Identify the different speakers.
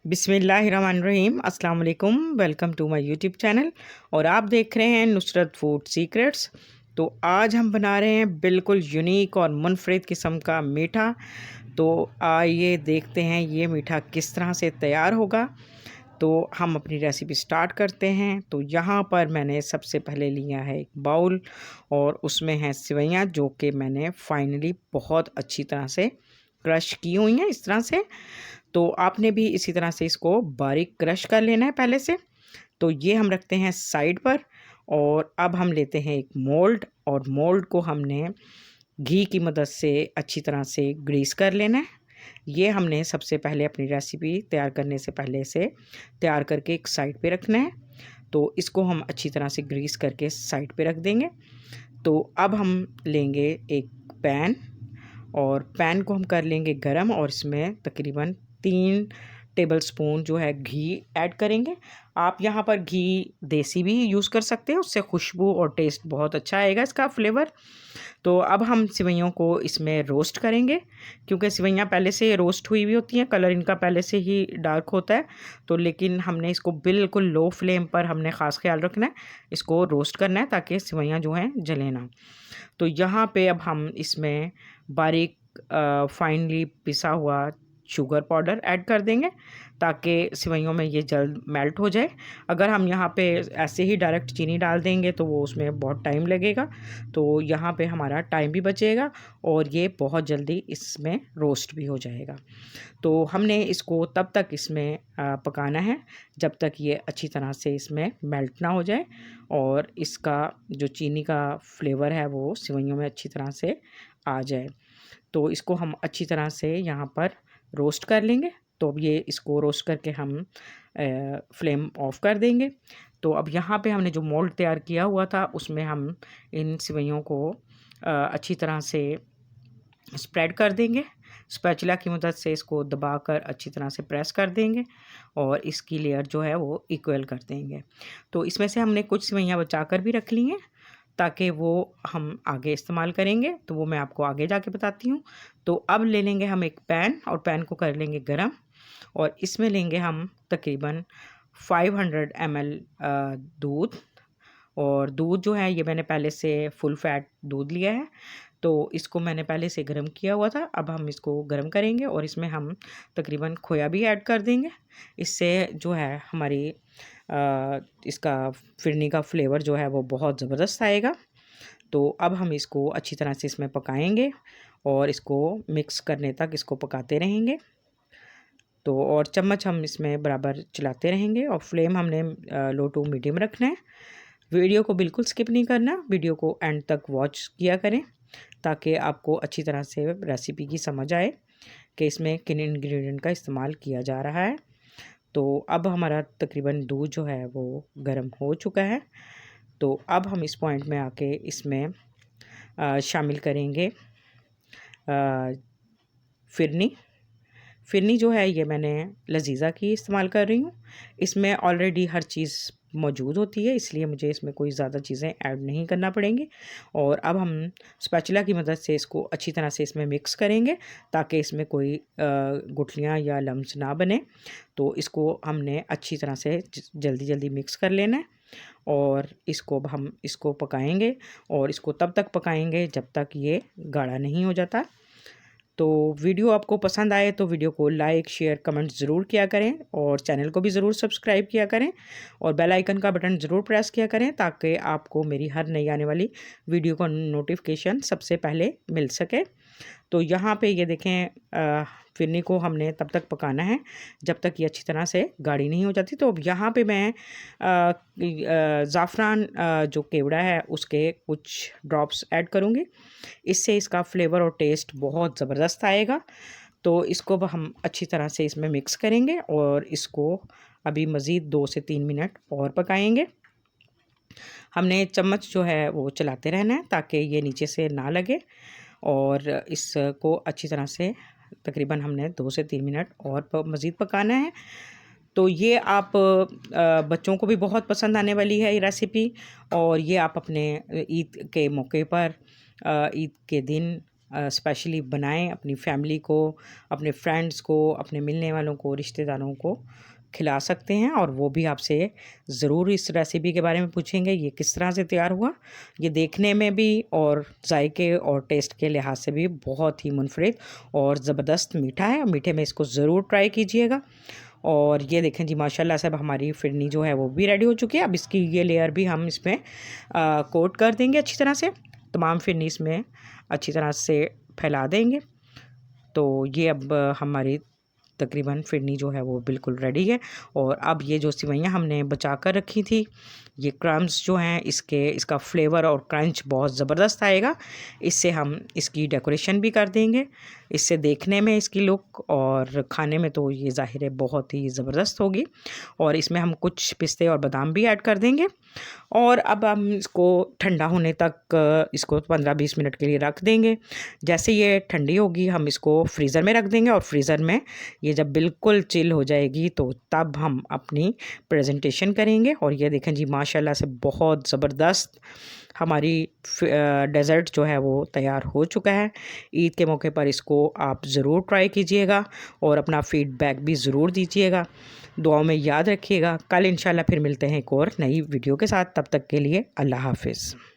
Speaker 1: बिस्मिल्लाहिर्रहमानिर्रहीम अस्सलाम वालेकुम। Welcome to my YouTube channel और आप देख रहे हैं नुसरत फूड सीक्रेट्स। तो आज हम बना रहे हैं बिल्कुल यूनिक और मुनफरिद किस्म का मीठा। तो आइए देखते हैं ये मीठा किस तरह से तैयार होगा। तो हम अपनी रेसिपी स्टार्ट करते हैं। तो यहाँ पर मैंने सबसे पहले लिया है एक बाउल और उसमें है सेवइयाँ, जो कि मैंने फाइनली बहुत अच्छी तरह से क्रश की हुई हैं इस तरह से। तो आपने भी इसी तरह से इसको बारीक क्रश कर लेना है पहले से। तो ये हम रखते हैं साइड पर और अब हम लेते हैं एक मोल्ड और मोल्ड को हमने घी की मदद से अच्छी तरह से ग्रीस कर लेना है। ये हमने सबसे पहले अपनी रेसिपी तैयार करने से पहले से तैयार करके एक साइड पे रखना है। तो इसको हम अच्छी तरह से ग्रीस करके साइड पे रख देंगे। तो अब हम लेंगे एक पैन और पैन को हम कर लेंगे गरम और इसमें तकरीबन 3 टेबलस्पून जो है घी ऐड करेंगे। आप यहाँ पर घी देसी भी यूज़ कर सकते हैं, उससे खुशबू और टेस्ट बहुत अच्छा आएगा इसका फ्लेवर। तो अब हम सेवइयों को इसमें रोस्ट करेंगे, क्योंकि सेवइयाँ पहले से रोस्ट हुई हुई होती हैं, कलर इनका पहले से ही डार्क होता है। तो लेकिन हमने इसको बिल्कुल लो फ्लेम पर हमने ख़ास ख्याल रखना है, इसको रोस्ट करना है ताकि सेवइयाँ जो हैं जले ना। तो यहाँ पे अब हम इसमें बारीक फाइनली पिसा हुआ शुगर पाउडर ऐड कर देंगे ताकि सेवइयों में ये जल्द मेल्ट हो जाए। अगर हम यहाँ पे ऐसे ही डायरेक्ट चीनी डाल देंगे तो वो उसमें बहुत टाइम लगेगा। तो यहाँ पे हमारा टाइम भी बचेगा और ये बहुत जल्दी इसमें रोस्ट भी हो जाएगा। तो हमने इसको तब तक इसमें पकाना है जब तक ये अच्छी तरह से इसमें मेल्ट ना हो जाए और इसका जो चीनी का फ्लेवर है वो सेवइयों में अच्छी तरह से आ जाए। तो इसको हम अच्छी तरह से यहाँ पर रोस्ट कर लेंगे। तो अब ये इसको रोस्ट करके हम फ्लेम ऑफ कर देंगे। तो अब यहाँ पे हमने जो मोल्ड तैयार किया हुआ था उसमें हम इन सेवइयों को अच्छी तरह से स्प्रेड कर देंगे। स्पैचुला की मदद से इसको दबाकर अच्छी तरह से प्रेस कर देंगे और इसकी लेयर जो है वो इक्वल कर देंगे। तो इसमें से हमने कुछ सेवइयाँ बचा कर भी रख ली हैं ताकि वो हम आगे इस्तेमाल करेंगे, तो वो मैं आपको आगे जाके बताती हूँ। तो अब ले लेंगे हम एक पैन और पैन को कर लेंगे गरम और इसमें लेंगे हम तकरीबन 500 ml दूध। और दूध जो है ये मैंने पहले से फुल फैट दूध लिया है, तो इसको मैंने पहले से गर्म किया हुआ था। अब हम इसको गर्म करेंगे और इसमें हम तकरीबन खोया भी ऐड कर देंगे। इससे जो है हमारी इसका फिरनी का फ्लेवर जो है वो बहुत ज़बरदस्त आएगा। तो अब हम इसको अच्छी तरह से इसमें पकाएंगे और इसको मिक्स करने तक इसको पकाते रहेंगे। तो और चम्मच हम इसमें बराबर चलाते रहेंगे और फ्लेम हमने लो टू मीडियम रखना है। वीडियो को बिल्कुल स्किप नहीं करना, वीडियो को एंड तक वॉच किया करें ताकि आपको अच्छी तरह से रेसिपी की समझ आए कि इसमें किन इंग्रेडिएंट का इस्तेमाल किया जा रहा है। तो अब हमारा तकरीबन दूध जो है वो गर्म हो चुका है। तो अब हम इस पॉइंट में आके इसमें शामिल करेंगे फिरनी। फिरनी जो है ये मैंने लजीज़ा की इस्तेमाल कर रही हूँ। इसमें ऑलरेडी हर चीज़ मौजूद होती है, इसलिए मुझे इसमें कोई ज़्यादा चीज़ें ऐड नहीं करना पड़ेंगी। और अब हम स्पैचुला की मदद से इसको अच्छी तरह से इसमें मिक्स करेंगे ताकि इसमें कोई गुठलियाँ या लम्स ना बने। तो इसको हमने अच्छी तरह से जल्दी जल्दी मिक्स कर लेना है और इसको अब हम इसको पकाएंगे और इसको तब तक पकाएंगे जब तक ये गाढ़ा नहीं हो जाता। तो वीडियो आपको पसंद आए तो वीडियो को लाइक शेयर कमेंट ज़रूर किया करें और चैनल को भी ज़रूर सब्सक्राइब किया करें और बेल आइकन का बटन ज़रूर प्रेस किया करें ताकि आपको मेरी हर नई आने वाली वीडियो का नोटिफिकेशन सबसे पहले मिल सके। तो यहाँ पे ये देखें फिरनी को हमने तब तक पकाना है जब तक ये अच्छी तरह से गाढ़ी नहीं हो जाती। तो अब यहाँ पे मैं ज़ाफ़रान जो केवड़ा है उसके कुछ ड्रॉप्स ऐड करूँगी। इससे इसका फ्लेवर और टेस्ट बहुत ज़बरदस्त आएगा। तो इसको अब हम अच्छी तरह से इसमें मिक्स करेंगे और इसको अभी मज़ीद 2 से 3 मिनट और पकाएंगे। हमने चम्मच जो है वो चलाते रहना है ताकि ये नीचे से ना लगे और इसको अच्छी तरह से तकरीबन हमने 2 से 3 मिनट और मज़ीद पकाना है। तो ये आप बच्चों को भी बहुत पसंद आने वाली है ये रेसिपी और ये आप अपने ईद के मौके पर ईद के दिन स्पेशली बनाएं, अपनी फैमिली को, अपने फ्रेंड्स को, अपने मिलने वालों को, रिश्तेदारों को खिला सकते हैं। और वो भी आपसे ज़रूर इस रेसिपी के बारे में पूछेंगे, ये किस तरह से तैयार हुआ। ये देखने में भी और जायके और टेस्ट के लिहाज से भी बहुत ही मुनफरिद और ज़बरदस्त मीठा है। मीठे में इसको ज़रूर ट्राई कीजिएगा। और ये देखें जी, माशाल्लाह से अब हमारी फिरनी जो है वो भी रेडी हो चुकी है। अब इसकी ये लेयर भी हम इसमें कोट कर देंगे अच्छी तरह से, तमाम फिरनी इसमें अच्छी तरह से फैला देंगे। तो ये अब हमारी तकरीबन फिरनी जो है वो बिल्कुल रेडी है। और अब ये जो सेवइयाँ हमने बचा कर रखी थी, ये क्रम्स जो हैं इसका फ्लेवर और क्रंच बहुत ज़बरदस्त आएगा। इससे हम इसकी डेकोरेशन भी कर देंगे। इससे देखने में इसकी लुक और खाने में तो ये ज़ाहिर है बहुत ही ज़बरदस्त होगी। और इसमें हम कुछ पिस्ते और बादाम भी ऐड कर देंगे। और अब हम इसको ठंडा होने तक इसको 15-20 मिनट के लिए रख देंगे। जैसे ये ठंडी होगी हम इसको फ्रीज़र में रख देंगे। और फ्रीज़र में ये जब बिल्कुल चिल हो जाएगी तो तब हम अपनी प्रेजेंटेशन करेंगे। और ये देखें जी, माशाल्लाह से बहुत ज़बरदस्त हमारी डेज़र्ट जो है वो तैयार हो चुका है। ईद के मौके पर इसको आप ज़रूर ट्राई कीजिएगा और अपना फ़ीडबैक भी ज़रूर दीजिएगा। दुआओं में याद रखिएगा। कल इंशाल्लाह फिर मिलते हैं एक और नई वीडियो के साथ। तब तक के लिए अल्लाह हाफ़िज़।